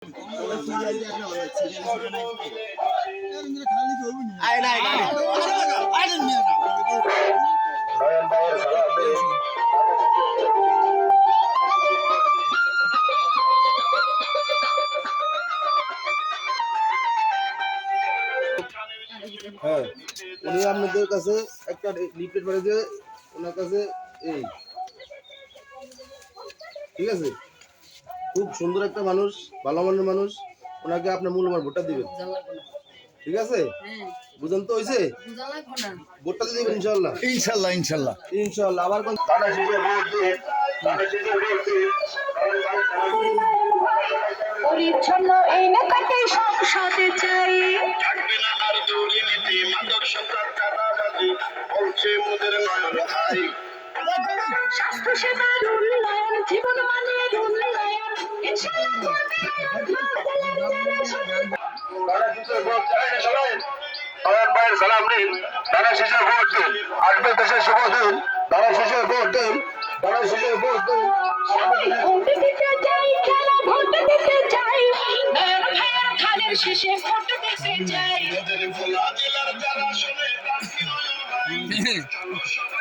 হ্যাঁ, উনি আপনাদের কাছে একটা লিফলেট পাঠিয়েছে ওনার কাছে এই, ঠিক আছে? খুব সুন্দর একটা মানুষ, ভালো মনের মানুষ, ওনাকে আপনার মূল্যবান ভোটটা দিবেন, ঠিক আছে? বুঝেন তো হয়েছে? ভোটটা দিয়ে দিবেন ইনশাল্লাহ। ইনশাল্লাহ ইনশাল্লাহ ইনশাল্লাহ। আবার কোন পরিচ্ছন্ন এলাকাতে সংসদে চাই, থাকবে না আর দুর্নীতি, মাদক সরকার চাঁদাবাজি বলছে মোদের নয়ন ভাই। স্বাস্থ্য সেবার উন্নয়ন, জীবন মানের উন্নয়ন, ইনশাআল্লাহ সালাম নিন, তারা শেষে ভোট দিন, আসবে দেশের শুভ দিন, তারা শেষে ভোট দিন, তারা শেষে ভোট দিন। ভোট দিতে যাই, খেলা ভোট দিতে যাই, নয়ন ভাইয়ের ধানের শেষে ভোট দিতে যাই। জেলার যারা শুনে প্রার্থী নয়ন ভাই, চলো সবাই